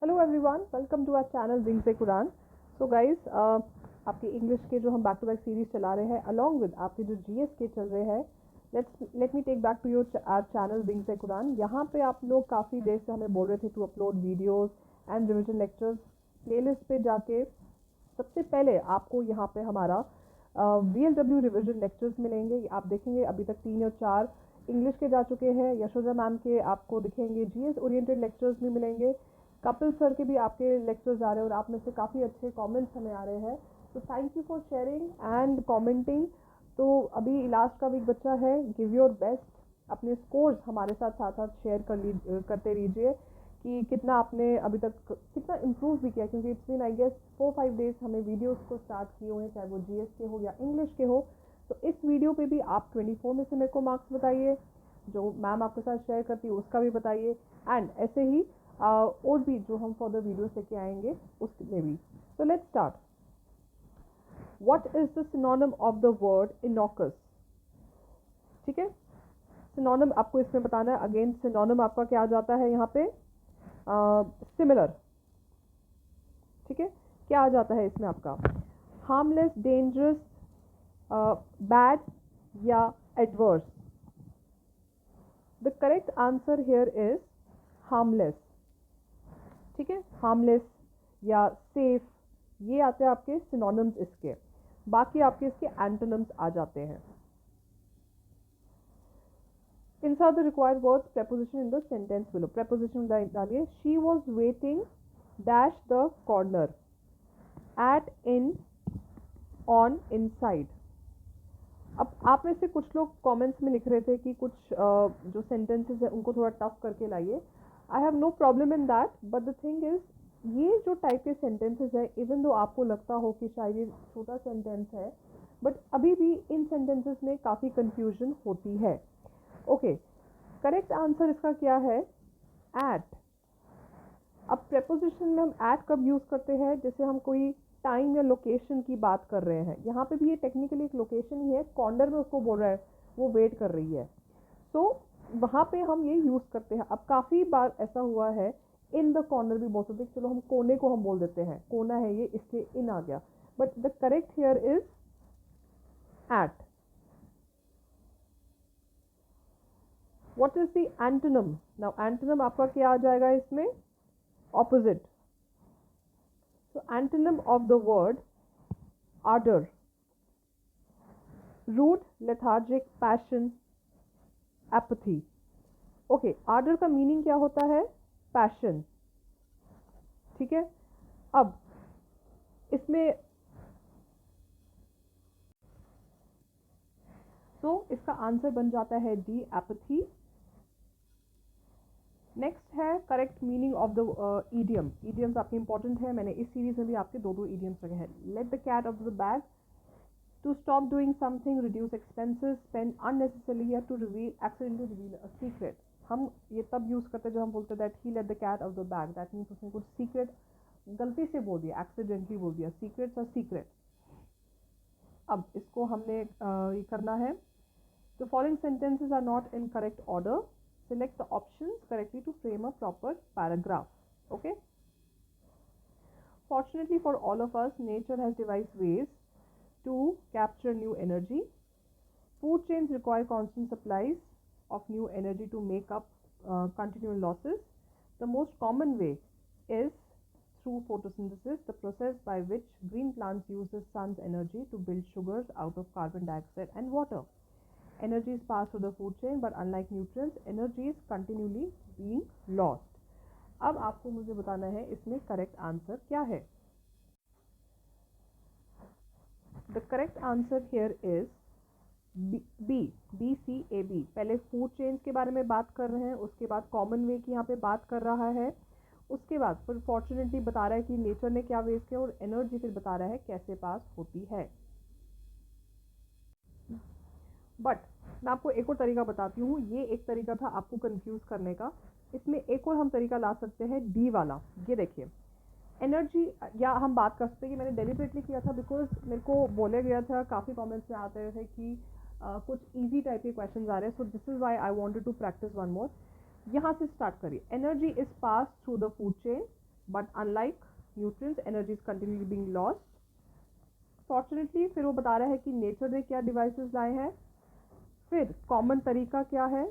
Hello everyone, welcome to our channel wings a Quran. So guys, आपकी English के जो हम बैक टू बैक सीरीज चला रहे हैं अलॉन्ग विद आपके जो जीएस के चल रहे हैं, let me take back to your our channel wings a Quran. यहाँ पे आप लोग काफ़ी देर से हमें बोल रहे थे to upload videos and revision lectures. Playlist पे जाके सबसे पहले आपको यहाँ पे हमारा VLW रिविजन लेक्चर्स मिलेंगे। आप देखेंगे अभी तक 3 और 4 इंग्लिश के जा चुके हैं। यशोदा मैम के आपको दिखेंगे जीएस ओरिएंटेड लेक्चर्स भी मिलेंगे। कपिल सर के भी आपके लेक्चर्स आ रहे हैं और आप में से काफ़ी अच्छे कमेंट्स हमें आ रहे हैं, तो thank you for sharing and commenting. तो अभी लास्ट का वीक बच्चा है, गिव योर बेस्ट। अपने स्कोर्स हमारे साथ साथ साथ शेयर करते रहिए कि कितना आपने अभी तक कितना इम्प्रूव भी किया, क्योंकि it's been I guess 4-5 days हमें वीडियोस को स्टार्ट किए हुए हैं, चाहे वो जीएस के हो या इंग्लिश के हो। तो इस वीडियो पे भी आप 24 में से मेरे को मार्क्स बताइए, जो मैम आपके साथ शेयर करती है उसका भी बताइए, एंड ऐसे ही और भी जो हम फर्दर वीडियोस लेके आएंगे उसमें भी। तो let's start. What is the synonym of the word innocuous? ठीक है, सिनोनिम आपको इसमें बताना है। अगेन सिनोनिम आपका क्या आ जाता है यहाँ पे? सिमिलर। ठीक है, क्या आ जाता है इसमें आपका? हार्मलेस, डेंजरस, बैड या adverse? The correct answer here is harmless. ठीक है, हार्मलेस या सेफ, ये आते हैं आपके सिनोनिम्स इसके। बाकी आपके इसके एंटोनिम्स आ जाते हैं। Insert the required words preposition in the sentence below. Preposition डालिए। She was waiting dash the corner, at, in, on, inside. अब आप में से कुछ लोग कमेंट्स में लिख रहे थे कि कुछ जो सेंटेंसेस है उनको थोड़ा टफ करके लाइए। I have no problem in that, but the thing is ये जो टाइप के सेंटेंसेस है, इवन दो आपको लगता हो कि शायद ये छोटा सेंटेंस है, बट अभी भी इन सेंटेंसेस में काफ़ी कंफ्यूजन होती है। ओके, करेक्ट आंसर इसका क्या है? एट। अब प्रेपोजिशन में हम एट कब यूज़ करते हैं? जैसे हम कोई टाइम या लोकेशन की बात कर रहे हैं। यहाँ पे भी ये टेक्निकली एक लोकेशन ही है, कॉर्नर में उसको बोल रहा है, वो वेट कर रही है, तो वहाँ पे हम ये यूज़ करते हैं। अब काफ़ी बार ऐसा हुआ है इन द कॉर्नर भी बोल सकते हैं, चलो हम कोने को हम बोल देते हैं, कोना है ये इसलिए इन आ गया, but the correct here is at. What is the antonym? Now antonym आपका क्या आ जाएगा इसमें? Opposite. So antonym of the word ardor: rude, lethargic, passion, apathy. Okay, ardor का मीनिंग क्या होता है? पैशन। ठीक है, अब इसमें तो इसका आंसर बन जाता है डी, एपथी। नेक्स्ट है correct meaning of the idiom. Idioms आपके इंपॉर्टेंट है, मैंने इस सीरीज में भी आपके दो ईडियम्स रखे हैं। Let the cat out of the bag, to stop doing something, reduce expenses, spend unnecessarily, या to accidentally reveal a secret. हम ये तब यूज़ करते हैं जब हम बोलते हैं that he let the cat out the bag, that means उसने कुछ सीक्रेट गलती से बोल दिया, एक्सीडेंटली बोल दिया। सीक्रेट्स और सीक्रेट। अब इसको हमने ये करना है। The following sentences are not in correct order. Select the options correctly to frame a proper paragraph. Okay? Fortunately for all of us, nature has devised ways to capture new energy. Food chains require constant supplies of new energy to make up continual losses. The most common way is through photosynthesis, the process by which green plants use the sun's energy to build sugars out of carbon dioxide and water. Energy is passed through the food chain, but unlike nutrients, energy is continually being lost. अब आपको मुझे बताना है इसमें correct answer क्या है। The correct answer here is B, BCAB। पहले food chains के बारे में बात कर रहे हैं, उसके बाद कॉमन वे की यहाँ पे बात कर रहा है, उसके बाद फिर फॉर्चुनेटली बता रहा है कि नेचर ने क्या वेस्ट किया, और एनर्जी फिर बता रहा है कैसे पास होती है। बट मैं आपको एक और तरीका बताती हूँ। ये एक तरीका था आपको कंफ्यूज करने का, इसमें एक और हम तरीका ला सकते हैं, डी वाला। ये देखिए, एनर्जी, या हम बात कर सकते हैं कि मैंने डेलिबरेटली किया था बिकॉज मेरे को बोला गया था, काफ़ी कमेंट्स में आते थे कि कुछ इजी टाइप के क्वेश्चन आ रहे हैं, so this is why I wanted to practise one more. यहाँ से स्टार्ट करिए। Energy is pass through the food chain, but unlike nutrients, energy is continuously being lost. Fortunately फिर वो बता रहा है कि नेचर ने क्या डिवाइसेस लाए हैं, फिर कॉमन तरीका क्या है,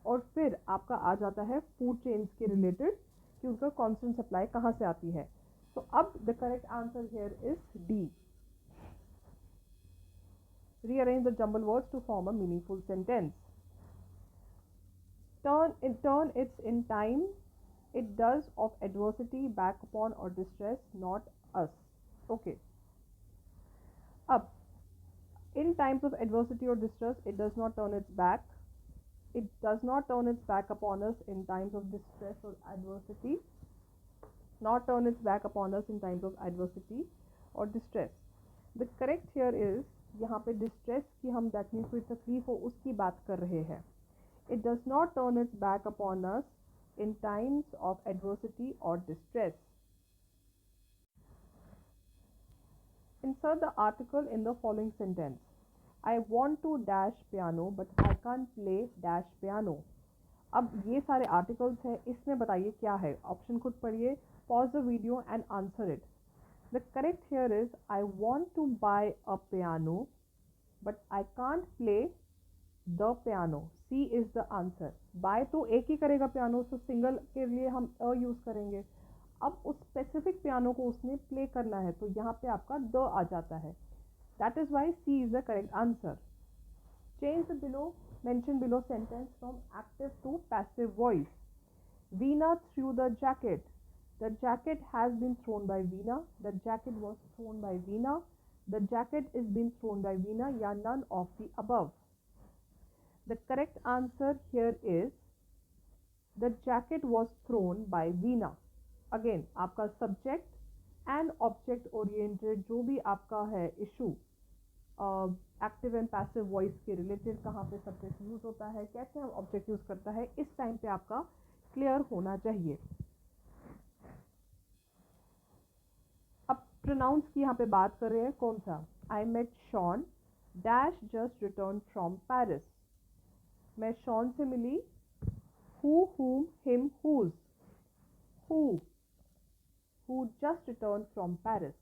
और फिर आपका आ जाता है फूड चेन्स के रिलेटेड कि उनका कांस्टेंट सप्लाई कहाँ से आती है। तो अब the correct answer here is D. Rearrange the jumbled words to form a meaningful sentence. Turn its in time, it does of adversity back upon or distress, not us. Okay. Up. In times of adversity or distress, it does not turn its back. It does not turn its back upon us in times of distress or adversity. Not turn its back upon us in times of adversity or distress. The correct here is, यहाँ पे distress की हम that means कोई तकलीफ हो उसकी बात कर रहे हैं. It does not turn its back upon us in times of adversity or distress. Insert the article in the following sentence. I want to dash piano but I can't play dash piano. अब ये सारे articles हैं, इसमें बताइए क्या है. Option खुद पढ़िए, pause the video and answer it. The correct here is I want to buy a piano but I can't play the piano. C is the answer. Buy तो एक ही करेगा पियानो, तो सिंगल के लिए हम अ यूज करेंगे. अब उस स्पेसिफिक पियानो को उसने प्ले करना है तो यहाँ पे आपका द आ जाता है. That is why C is the correct answer. Change the mentioned below sentence from active to passive voice. Veena threw the jacket. The jacket has been thrown by Veena. The jacket was thrown by Veena. The jacket is being thrown by Veena, या none of the above. The correct answer here is the jacket was thrown by Veena. Again, आपका subject and object oriented जो भी आपका है issue, active and passive voice के related कहाँ पे subject use होता है, कैसे हम ऑब्जेक्ट यूज करता है, इस टाइम पे आपका क्लियर होना चाहिए. अब प्रोनाउंस की यहाँ पे बात कर रहे हैं. कौन सा? I met Shawn dash just return from Paris. मैं शॉन से मिली. Who, whom, him, whose. Who just return from Paris.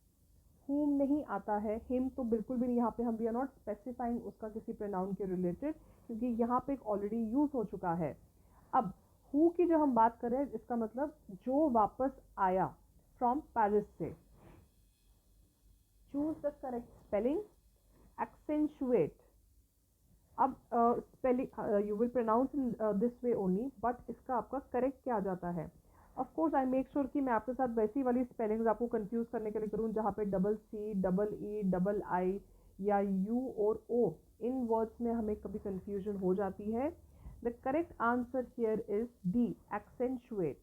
whom नहीं आता है, him तो बिल्कुल भी नहीं. यहाँ पे हम वी आर नॉट स्पेसिफाइंग उसका किसी प्रोनाउन के रिलेटेड, क्योंकि यहाँ पे एक ऑलरेडी यूज हो चुका है. अब who की जो हम बात कर रहे हैं, इसका मतलब जो वापस आया फ्रॉम पेरिस से. Choose the correct spelling. Accentuate. अब spelling you will pronounce in this way only, but इसका आपका करेक्ट क्या आ जाता है. Of course I make sure कि मैं आपके साथ वैसी वाली स्पेलिंग्स आपको कंफ्यूज करने के लिए करूँ जहाँ पे double C, double E, double I या यू और ओ इन वर्ड्स में हमें कभी कंफ्यूजन हो जाती है. The correct answer here is D, accentuate.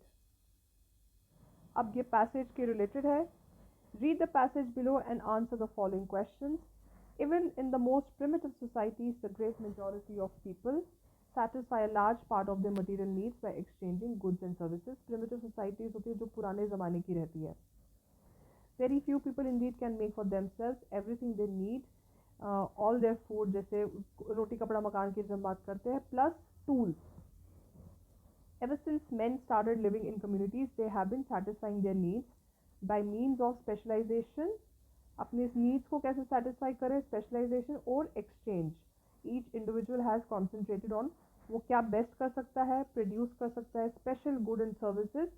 अब ये पैसेज के रिलेटेड है. Read the passage below and answer the following questions. Even in the most primitive societies, the great majority of people satisfy a large part of their material needs by exchanging goods and services. Primitive societies होती है जो पुराने ज़माने की रहती है. Very few people indeed can make for themselves everything they need, all their food, जैसे रोटी कपड़ा मकान की जब बात करते हैं, plus tools. Ever since men started living in communities, they have been satisfying their needs by means of specialization. अपने needs को कैसे सेटिस्फाई करें, स्पेशलाइजेशन और exchange. Each individual has concentrated on वो क्या बेस्ट कर सकता है, प्रोड्यूस कर सकता है स्पेशल गुड एंड सर्विसेज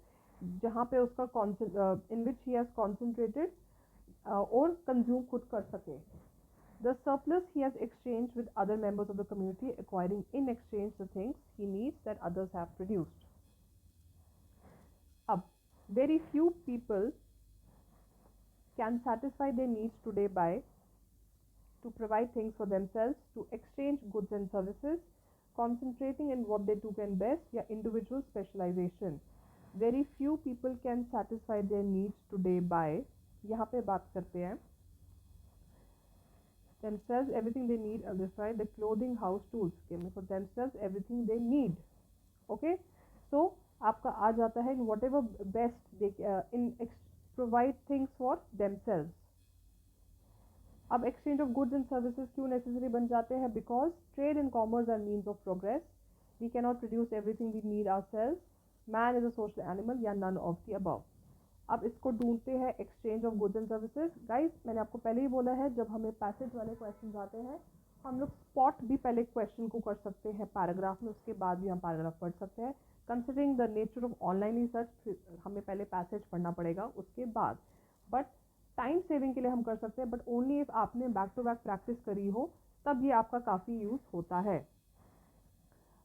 जहाँ पे उसका in which he has concentrated और कंज्यूम खुद कर सके. The surplus he has exchange with other members of the community, acquiring in exchange the things he needs that others have produced. अब very few people can satisfy their needs today by to provide things for themselves, to exchange goods and services, concentrating in what they do can best, या individual specialization. Very few people can satisfy their needs today by, यहाँ पे बात करते हैं themselves everything they need, right, the clothing, house, tools, for themselves everything they need. Okay, so आपका आ जाता है in whatever best they provide things for themselves. अब exchange of goods and services क्यों necessary बन जाते हैं? Because trade and commerce are means of progress. We cannot produce everything we need ourselves. Man is a social animal, या none of the above. अब इसको ढूंढते हैं exchange of goods and services. Guys मैंने आपको पहले ही बोला है, जब हमें पैसेज वाले क्वेश्चन आते हैं हम लोग स्पॉट भी पहले क्वेश्चन को कर सकते हैं पैराग्राफ में, उसके बाद भी हम पैराग्राफ पढ़ सकते हैं। Considering the nature of online research हमें पहले पैसेज पढ़ना पड़ेगा उसके बाद, बट टाइम सेविंग के लिए हम कर सकते हैं, बट ओनली इफ आपने बैक टू बैक प्रैक्टिस करी हो तब ये आपका काफ़ी यूज़ होता है।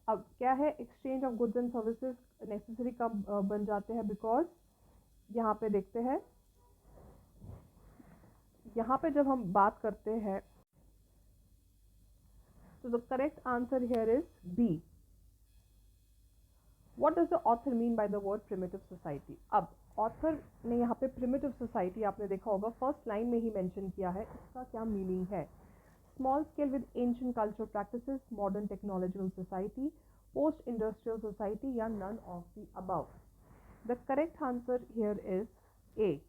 अब क्या है exchange of goods and services necessary कब बन जाते हैं, बिकॉज यहाँ पे देखते हैं, यहाँ पे जब हम बात करते हैं तो the correct answer here is B. What does the author mean by the word primitive society. अब ऑथर ने यहाँ पे प्रिमिटिव सोसाइटी आपने देखा होगा फर्स्ट लाइन में ही मेंशन किया है, इसका क्या मीनिंग है। Small scale with ancient culture practices, modern technological society, post industrial society या none of the above. The correct answer here is A.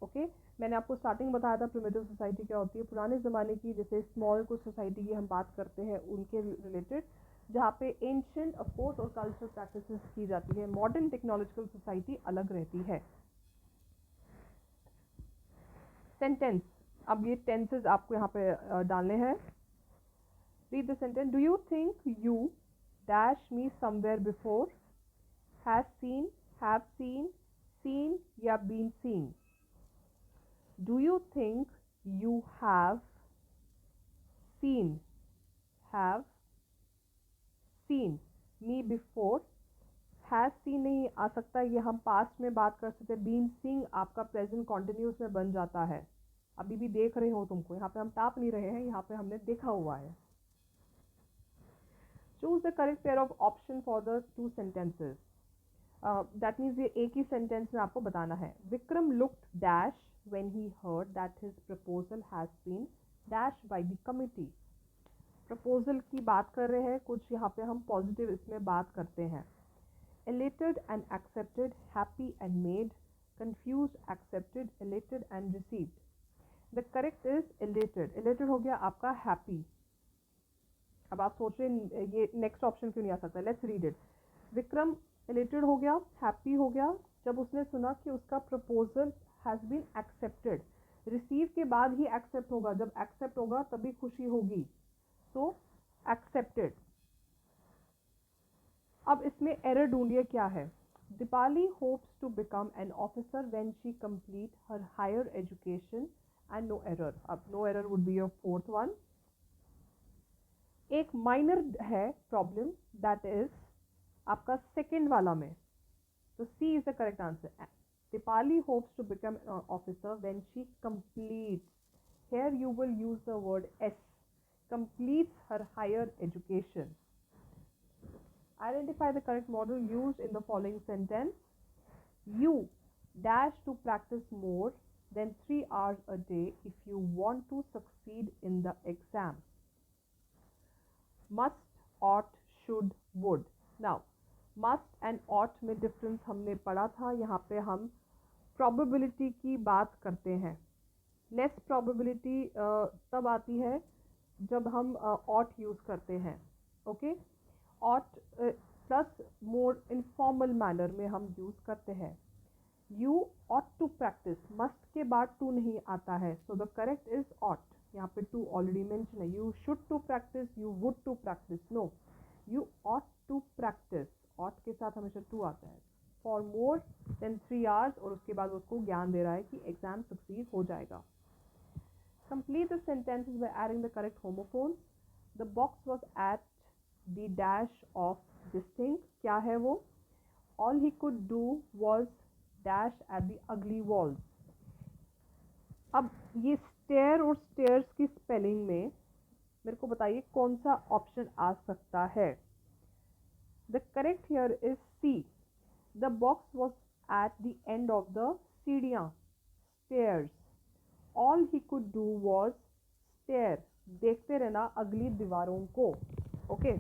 Okay, मैंने आपको स्टार्टिंग बताया था प्रिमिटिव सोसाइटी क्या होती है, पुराने ज़माने की जैसे स्मॉल कुछ सोसाइटी की हम बात करते हैं उनके रिलेटेड, जहाँ पे एंशिएंट अफकोर्स और कल्चरल प्रैक्टिसेस की जाती है। मॉडर्न टेक्नोलॉजिकल सोसाइटी अलग रहती है। सेंटेंस, अब ये टेंसेस आपको यहाँ पे डालने हैं। Read the sentence. Do you think you dash me somewhere before, has seen, have seen या been seen. Do you think you have seen me before? Has seen नहीं आ सकता, ये हम पास्ट में बात कर सकते हैं। been seeing आपका प्रेजेंट कॉन्टिन्यूस में बन जाता है, अभी भी देख रहे हो तुमको, यहाँ पे हम टाप नहीं रहे हैं, यहाँ पे हमने देखा हुआ है। Choose the correct pair of option for the two sentences. That means ये एक ही सेंटेंस में आपको बताना है। Vikram looked dash when he heard that his proposal has been dashed by the committee। Proposal की बात कर रहे हैं, कुछ यहाँ पे हम पॉजिटिव इसमें बात करते हैं। elated and accepted, happy and made, confused, accepted, elated and received। the correct is elated। elated हो गया आपका happy। अब आप सोच रहे हैं ये नेक्स्ट ऑप्शन क्यों नहीं आ सकता, let's read it. Vikram elated हो गया, happy हो गया जब उसने सुना कि उसका proposal has been accepted। Receive के बाद ही एक्सेप्ट होगा, जब एक्सेप्ट होगा तभी खुशी होगी, तो एक्सेप्टेड। अब इसमें एरर ढूंढिए क्या है। Dipali hopes to become an officer when she complete her higher education and no error. अब no error would be your fourth one. एक माइनर है प्रॉब्लम, दैट इज आपका सेकेंड वाला में, तो C is the correct answer. Dipali hopes to become an officer when she completes. Here you will use the word S. Completes her higher education. Identify the correct model used in the following sentence. You dash to practice more than 3 hours a day if you want to succeed in the exam. Must, ought, should, would. Now, must and ought में difference हमने पढ़ा था। यहाँ पे हम probability की बात करते हैं। लेस प्रोबेबिलिटी तब आती है जब हम ऑट यूज़ करते हैं। Okay, ought plus more informal manner में हम यूज़ करते हैं। You ought to practise, must के बाद टू नहीं आता है, so the correct is ought. यहाँ पे टू ऑलरेडी मेंशन है। You should to practise, you would to practise, no, you ought to practise. Ought के साथ हमेशा टू आता है। फॉर मोर देन 3 hours, और उसके बाद उसको ज्ञान दे रहा है कि एग्जाम सक्सीड हो जाएगा। Complete the sentences by adding the correct homophones. The box was at the dash of distant, क्या है वो। All he could do was dash at the ugly walls. अब ये स्टेयर और स्टेयर्स की स्पेलिंग में मेरे को बताइए कौन सा ऑप्शन आ सकता है। The correct here is C. The box was at the end of the सीढ़ियाँ, stairs. All he could do was stare, देखते रहना अगली दीवारों को। Okay,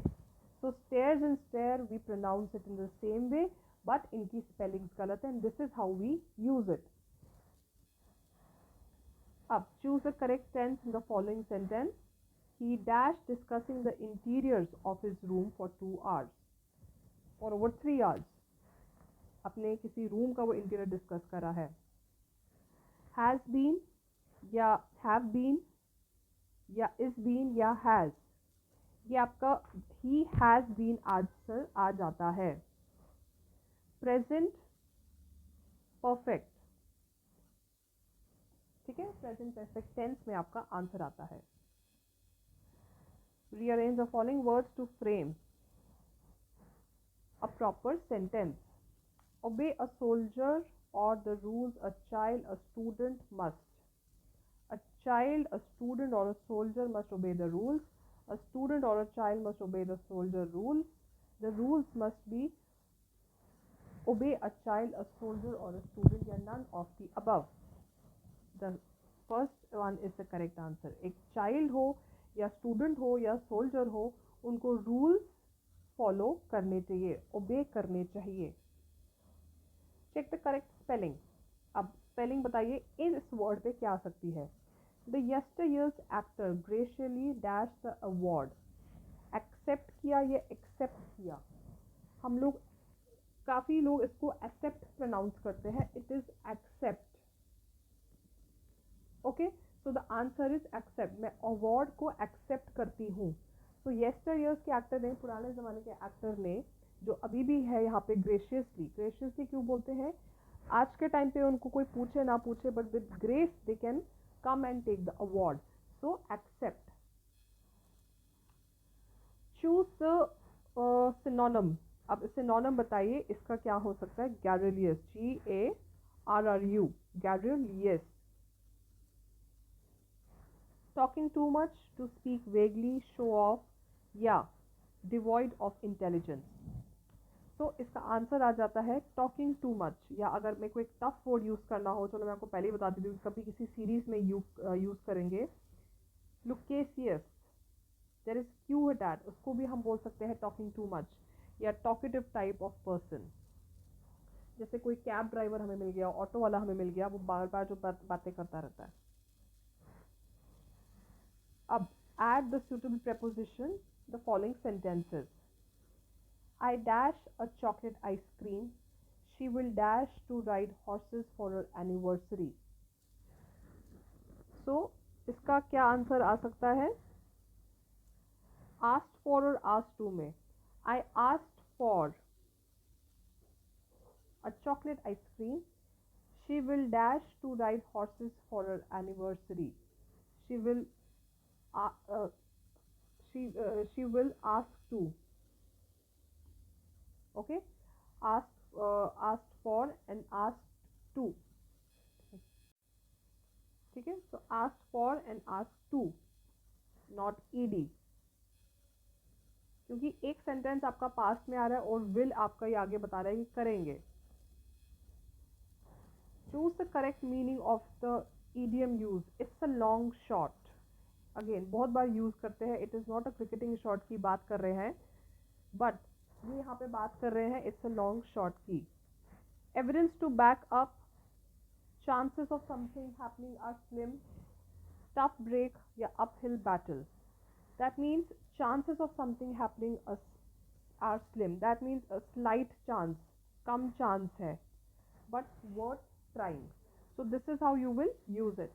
so stairs and stare we pronounce it in the same way, but इनकी spellings गलत है, and this is how we use it. अब choose the correct tense in the following sentence. He dash discussing the interiors of his room for 2 hours, or over 3 hours. अपने किसी room का वो interior discuss करा है। Has been या have been या is been या हैज़, ये आपका ही हैज़ बीन आंसर आ जाता है। प्रेजेंट परफेक्ट, ठीक है, प्रेजेंट परफेक्ट टेंस में आपका आंसर आता है। Rearrange the following words to frame a proper sentence. Obey a soldier or the rules a child, a student must. A child, a student or a soldier must obey the rules. A student or a child must obey the soldier rules. The rules must be obey a child, a soldier or a student या none of the above. The first one is the correct answer. एक child हो या student हो या soldier हो, उनको rules follow करने चाहिए, ओबे करने चाहिए। Check the correct spelling. अब स्पेलिंग बताइए इस वर्ड पे क्या आ सकती है। The yesteryear's actor graciously dash the award. Accept किया या एक्सेप्ट किया, हम लोग काफ़ी लोग इसको एक्सेप्ट प्रोनाउंस करते हैं, it is accept. Okay, so the answer is accept. मैं अवार्ड को एक्सेप्ट करती हूँ। तो येस्टर ईयर्स के एक्टर ने, पुराने ज़माने के एक्टर ने, जो अभी भी है यहाँ पे, ग्रेशियसली, ग्रेशियसली क्यों बोलते हैं, आज के टाइम पे उनको कोई पूछे ना पूछे, but with grace they can come and take the award, so accept. Choose the synonym. अब सिनोनिम बताइए इसका क्या हो सकता है। Garrulous, GARRU, garrulous. Talking too much, to speak vaguely, show off या डिवॉइड ऑफ इंटेलिजेंस। तो इसका आंसर आ जाता है टॉकिंग टू मच। या अगर मेरे को एक टफ वर्ड यूज़ करना हो, चलो मैं आपको पहले ही बता देती हूँ, कभी किसी सीरीज में यूज़ करेंगे, लुकेसियस, देयर इज क्यू अटैच, उसको भी हम बोल सकते हैं टॉकिंग टू मच या टॉकेटिव टाइप ऑफ पर्सन। जैसे कोई कैब ड्राइवर हमें मिल गया, ऑटो वाला हमें मिल गया, वो बार बार जो बातें करता रहता है। अब add the suitable preposition the following sentences. I dash a chocolate ice cream. She will dash to ride horses for her anniversary. So इसका क्या आंसर आ सकता है। asked for और asked to में, I asked for a chocolate ice cream. She will dash to ride horses for her anniversary. She will uh, uh, she will ask to, okay, asked for and asked to, ठीक है। so asked for and asked to, not ed, क्योंकि एक sentence आपका past में आ रहा है और will आपका ये आगे बता रहा है कि करेंगे। Choose the correct meaning of the idiom use. It's a long shot, again बहुत बार यूज करते हैं। It is not a cricketing shot की बात कर रहे हैं, बट ये यहाँ पे बात कर रहे हैं इट्स अ लॉन्ग शॉट की। Evidence to back up, chances of something happening are slim, tough break या uphill battle. That means chances of something happening are slim, that means a slight chance, कम chance है, but worth trying. So this is how you will use it.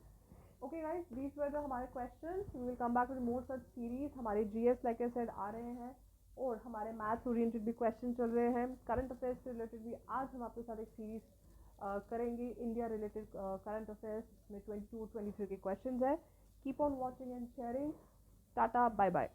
Okay guys, these were the हमारे questions. We will come back with more such series. हमारे GS like I said आ रहे हैं और हमारे maths oriented भी question चल रहे हैं। करंट अफेयर्स से रिलेटेड भी आज हम आपके साथ एक सीरीज करेंगे, इंडिया रिलेटेड करंट अफेयर्स में 22-23 के क्वेश्चन है। Keep on watching and sharing. Tata, bye bye.